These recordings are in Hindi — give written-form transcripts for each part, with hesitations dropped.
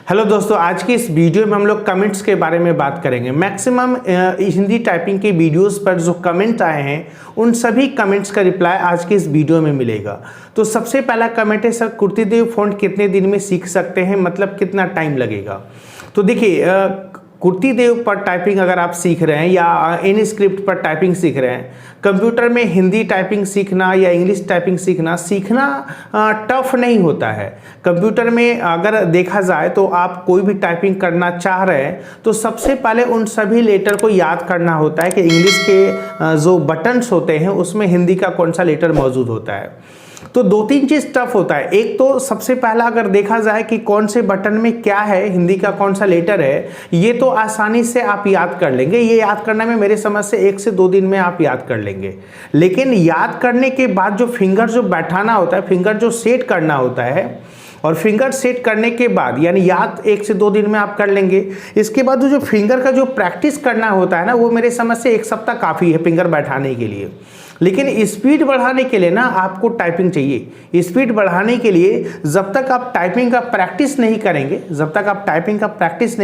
हेलो दोस्तों, आज की इस वीडियो में हम लोग कमेंट्स के बारे में बात करेंगे। मैक्सिमम हिंदी टाइपिंग के वीडियोस पर जो कमेंट आए हैं उन सभी कमेंट्स का रिप्लाई आज की इस वीडियो में मिलेगा। तो सबसे पहला कमेंट है, सर कुर्तीदेव फ़ॉन्ट कितने दिन में सीख सकते हैं, मतलब कितना टाइम लगेगा। तो देखिए, कुर्तीदेव पर टाइपिंग अगर आप सीख रहे हैं या इनस्क्रिप्ट पर टाइपिंग सीख रहे हैं, कंप्यूटर में हिंदी टाइपिंग सीखना या इंग्लिश टाइपिंग सीखना टफ नहीं होता है। कंप्यूटर में अगर देखा जाए तो आप कोई भी टाइपिंग करना चाह रहे हैं तो सबसे पहले उन सभी लेटर को याद करना होता है कि इंग्लिश के जो बटन्स होते हैं उसमें हिंदी का कौन सा लेटर मौजूद होता है। तो दो तीन चीज़ टफ होता है। एक तो सबसे पहला अगर देखा जाए कि कौन से बटन में क्या है, हिंदी का कौन सा लेटर है, ये तो आसानी से आप याद कर लेंगे। ये याद करने में मेरे समझ से 1 से 2 दिन में आप याद कर लेंगे। लेकिन याद करने के बाद जो फिंगर जो बैठाना होता है, फिंगर जो सेट करना होता है, और फिंगर सेट करने के बाद यानी याद 1 से 2 दिन में आप कर लेंगे। इसके बाद जो फिंगर का जो प्रैक्टिस करना होता है ना, वो मेरे समझ से 1 सप्ताह काफ़ी है फिंगर बैठाने के लिए। लेकिन स्पीड बढ़ाने के लिए ना आपको टाइपिंग चाहिए। स्पीड बढ़ाने के लिए जब तक आप टाइपिंग का प्रैक्टिस नहीं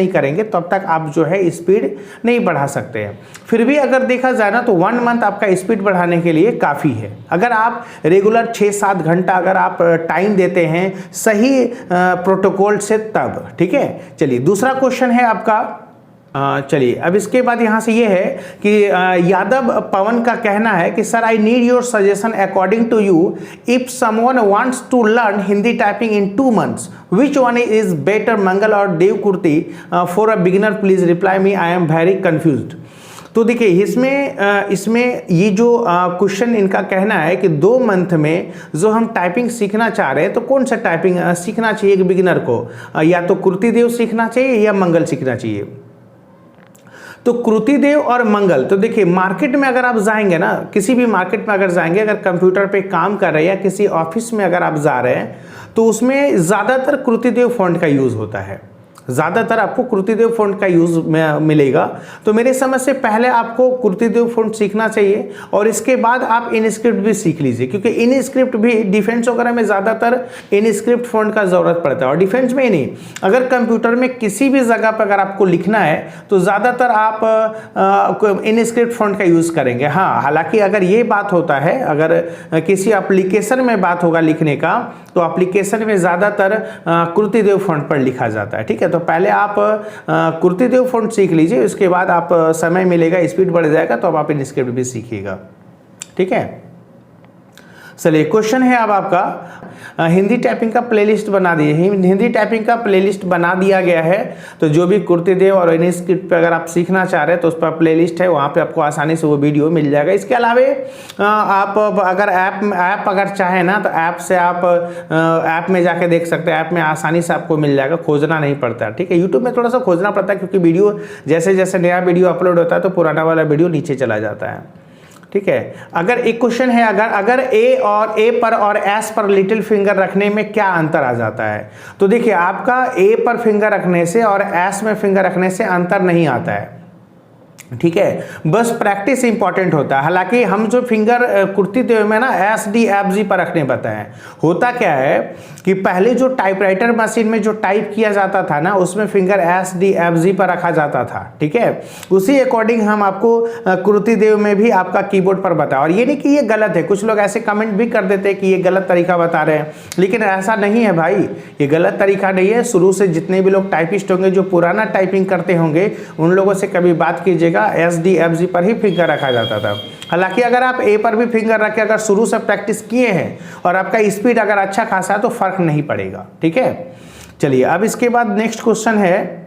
करेंगे, तब तक आप जो है स्पीड नहीं बढ़ा सकते हैं। फिर भी अगर देखा जाए ना तो 1 मंथ आपका स्पीड बढ़ाने के लिए काफ़ी है। अगर आप रेगुलर 6-7 घंटा अगर आप टाइम देते हैं सही प्रोटोकॉल से तब, ठीक है। चलिए, दूसरा क्वेश्चन है आपका। चलिए, अब इसके बाद यहाँ से ये है कि यादव पवन का कहना है कि sir I need your suggestion according to you if someone wants to learn Hindi typing in 2 months which one is better, Mangal और Dev Kruti for a beginner, please reply me, I am very confused. तो देखिए, इसमें ये जो क्वेश्चन इनका कहना है कि 2 मंथ में जो हम टाइपिंग सीखना चाह रहे हैं तो कौन सा टाइपिंग सीखना चाहिए एक बिगिनर को, या तो कुर्तीदेव सीखना चाहिए या मंगल सीखना चाहिए। तो कुर्तीदेव और मंगल, तो देखिए मार्केट में अगर आप जाएंगे ना, किसी भी मार्केट में अगर जाएंगे, अगर कंप्यूटर पे काम कर रहे हैं या किसी ऑफिस में अगर आप जा रहे हैं तो उसमें ज़्यादातर कुर्तीदेव फ़ॉन्ट का यूज़ होता है। ज़्यादातर आपको कुर्तीदेव फ़ॉन्ट का यूज़ मिलेगा। तो मेरे समझ से पहले आपको कुर्तीदेव फ़ॉन्ट सीखना चाहिए और इसके बाद आप इनस्क्रिप्ट भी सीख लीजिए, क्योंकि इनस्क्रिप्ट भी डिफेंस वगैरह में ज़्यादातर इनस्क्रिप्ट फ़ॉन्ट का ज़रूरत पड़ता है। और डिफेंस में ही नहीं, अगर कंप्यूटर में किसी भी जगह पर अगर आपको लिखना है तो ज़्यादातर आप इनस्क्रिप्ट फ़ॉन्ट का यूज़ करेंगे। हाँ, हालाँकि अगर ये बात होता है, अगर किसी एप्लीकेशन में बात होगा लिखने का, तो एप्लीकेशन में ज़्यादातर कुर्तीदेव फ़ॉन्ट पर लिखा जाता है, ठीक है। तो पहले आप कुर्तीदेव फ़ॉन्ट सीख लीजिए, उसके बाद आप समय मिलेगा, स्पीड बढ़ जाएगा तो अब आप इनस्क्रिप्ट भी सीखिएगा, ठीक है। चलिए, क्वेश्चन है अब आपका, हिंदी टाइपिंग का प्लेलिस्ट बना दिए। हिंदी टाइपिंग का प्लेलिस्ट बना दिया गया है, तो जो भी कुर्तीदेव और इनस्क्रिप्ट पे अगर आप सीखना चाह रहे हैं तो उस पर प्लेलिस्ट है, वहाँ पे आपको आसानी से वो वीडियो मिल जाएगा। इसके अलावा आप अगर ऐप अगर चाहें ना तो ऐप से आप ऐप में जाके देख सकते हैं। ऐप में आसानी से आपको मिल जाएगा, खोजना नहीं पड़ता, ठीक है। यूट्यूब में थोड़ा सा खोजना पड़ता है क्योंकि वीडियो जैसे जैसे नया वीडियो अपलोड होता है तो पुराना वाला वीडियो नीचे चला जाता है, ठीक है। अगर एक क्वेश्चन है, अगर ए पर और एस पर लिटिल फिंगर रखने में क्या अंतर आ जाता है। तो देखिए, आपका ए पर फिंगर रखने से और एस में फिंगर रखने से अंतर नहीं आता है, ठीक है। बस प्रैक्टिस इंपॉर्टेंट होता है। हालांकि हम जो फिंगर कुर्तीदेव में ना SD/FG पर रखने बताएं, होता क्या है कि पहले जो टाइपराइटर मशीन में जो टाइप किया जाता था ना, उसमें फिंगर SD/FG पर रखा जाता था, ठीक है। उसी अकॉर्डिंग हम आपको कुर्तीदेव में भी आपका कीबोर्ड पर बताया। और ये नहीं कि ये गलत है, कुछ लोग ऐसे कमेंट भी कर देते हैं कि ये गलत तरीका बता रहे हैं, लेकिन ऐसा नहीं है भाई, ये गलत तरीका नहीं है। शुरू से जितने भी लोग टाइपिस्ट होंगे जो पुराना टाइपिंग करते होंगे, उन लोगों से कभी बात कीजिएगा, SD/FG पर ही फिंगर रखा जाता था। हालांकि अगर आप ए पर भी फिंगर रख के अगर शुरू से प्रैक्टिस किए हैं और आपका स्पीड अगर अच्छा खासा है तो फर्क नहीं पड़ेगा, ठीक है। चलिए, अब इसके बाद नेक्स्ट क्वेश्चन है,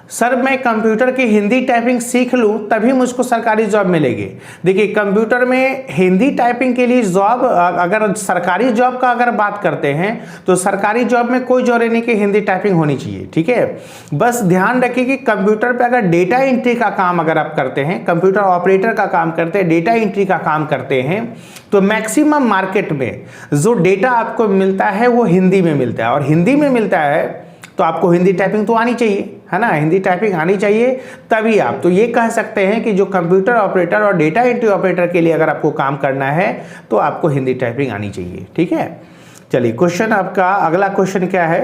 सर मैं कंप्यूटर की हिंदी टाइपिंग सीख लूं तभी मुझको सरकारी जॉब मिलेगी। देखिए, कंप्यूटर में हिंदी टाइपिंग के लिए जॉब, अगर सरकारी जॉब का अगर बात करते हैं तो सरकारी जॉब में कोई जरूरी नहीं कि हिंदी टाइपिंग होनी चाहिए, ठीक है। बस ध्यान रखिए कि कंप्यूटर पे अगर डेटा एंट्री का काम अगर आप करते हैं, कंप्यूटर ऑपरेटर का काम करते हैं, डेटा एंट्री का काम करते हैं, तो मैक्सिमम मार्केट में जो डेटा आपको मिलता है वो हिंदी में मिलता है। और हिंदी में मिलता है तो आपको हिंदी टाइपिंग तो आनी चाहिए, है ना। हिंदी टाइपिंग आनी चाहिए तभी आप तो ये कह सकते हैं कि जो कंप्यूटर ऑपरेटर और डेटा एंट्री ऑपरेटर के लिए अगर आपको काम करना है तो आपको हिंदी टाइपिंग आनी चाहिए, ठीक है। चलिए क्वेश्चन आपका अगला क्वेश्चन क्या है,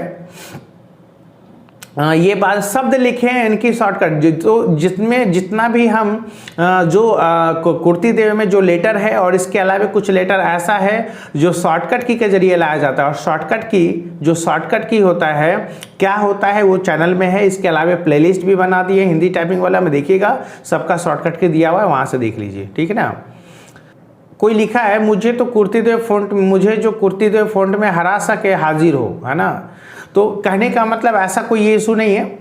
ये बात शब्द लिखे हैं इनकी शॉर्टकट, तो जिसमें जितना भी हम कुर्ती देव में जो लेटर है और इसके अलावा कुछ लेटर ऐसा है जो शॉर्टकट की के जरिए लाया जाता है, और शॉर्टकट की होता है क्या होता है वो चैनल में है। इसके अलावा प्लेलिस्ट भी बना दी है हिंदी टाइपिंग वाला में, देखिएगा सबका शॉर्टकट की दिया हुआ है, वहाँ से देख लीजिए, ठीक है ना। कोई लिखा है मुझे जो कुर्ती देव फ़ॉन्ट में हरा सके हाजिर हो, है ना। तो कहने का मतलब ऐसा कोई ये इशू नहीं है।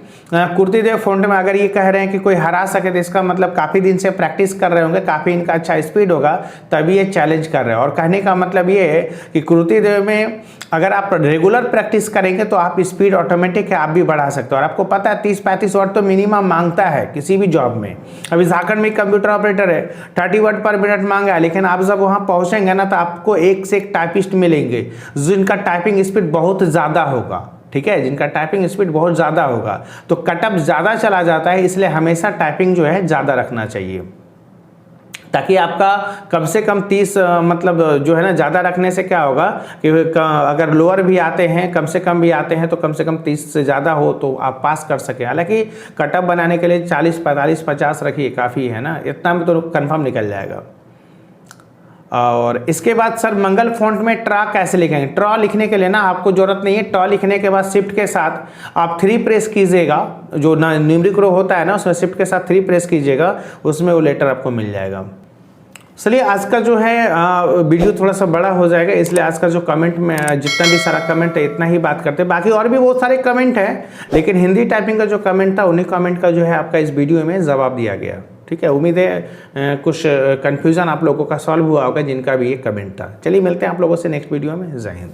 कुर्ती देव फ़ॉन्ट में अगर ये कह रहे हैं कि कोई हरा सके तो इसका मतलब काफ़ी दिन से प्रैक्टिस कर रहे होंगे, काफ़ी इनका अच्छा स्पीड होगा, तभी ये चैलेंज कर रहे हैं। और कहने का मतलब ये है कि कुर्ती देव में अगर आप रेगुलर प्रैक्टिस करेंगे तो आप स्पीड ऑटोमेटिक है, आप भी बढ़ा सकते हो। और आपको पता है 30-35 वर्ड तो मिनिमम मांगता है किसी भी जॉब में। अभी झारखंड में कंप्यूटर ऑपरेटर है, 30 वर्ड पर मिनट मांगा है, लेकिन आप जब वहाँ पहुँचेंगे ना तो आपको एक से एक टाइपिस्ट मिलेंगे जिनका टाइपिंग स्पीड बहुत ज़्यादा होगा, ठीक है, जिनका टाइपिंग स्पीड बहुत ज़्यादा होगा। तो कटअप ज़्यादा चला जाता है, इसलिए हमेशा टाइपिंग जो है ज़्यादा रखना चाहिए, ताकि आपका कम से कम 30 मतलब जो है ना, ज़्यादा रखने से क्या होगा कि अगर लोअर भी आते हैं, कम से कम भी आते हैं, तो कम से कम 30 से ज़्यादा हो तो आप पास कर सकें। हालांकि कटअप बनाने के लिए 40, 45, 50 रखिए, काफ़ी है ना, इतना में तो कन्फर्म निकल जाएगा। और इसके बाद सर मंगल फ़ॉन्ट में ट्रा कैसे लिखेंगे? ट्रा लिखने के लिए ना आपको ज़रूरत नहीं है, ट्रा लिखने के बाद शिफ्ट के साथ आप 3 प्रेस कीजिएगा, जो ना न्यूमेरिक रो होता है ना उसमें शिफ्ट के साथ 3 प्रेस कीजिएगा, उसमें वो लेटर आपको मिल जाएगा। चलिए आज का जो है वीडियो थोड़ा सा बड़ा हो जाएगा, इसलिए आज का जो कमेंट में जितना भी सारा कमेंट है इतना ही बात करते हैं। बाकी और भी बहुत सारे कमेंट हैं, लेकिन हिंदी टाइपिंग का जो कमेंट था उन्हीं कमेंट का जो है आपका इस वीडियो में जवाब दिया गया, ठीक है। उम्मीद है कुछ कन्फ्यूज़न आप लोगों का सॉल्व हुआ होगा जिनका भी ये कमेंट था। चलिए मिलते हैं आप लोगों से नेक्स्ट वीडियो में। जय हिंद।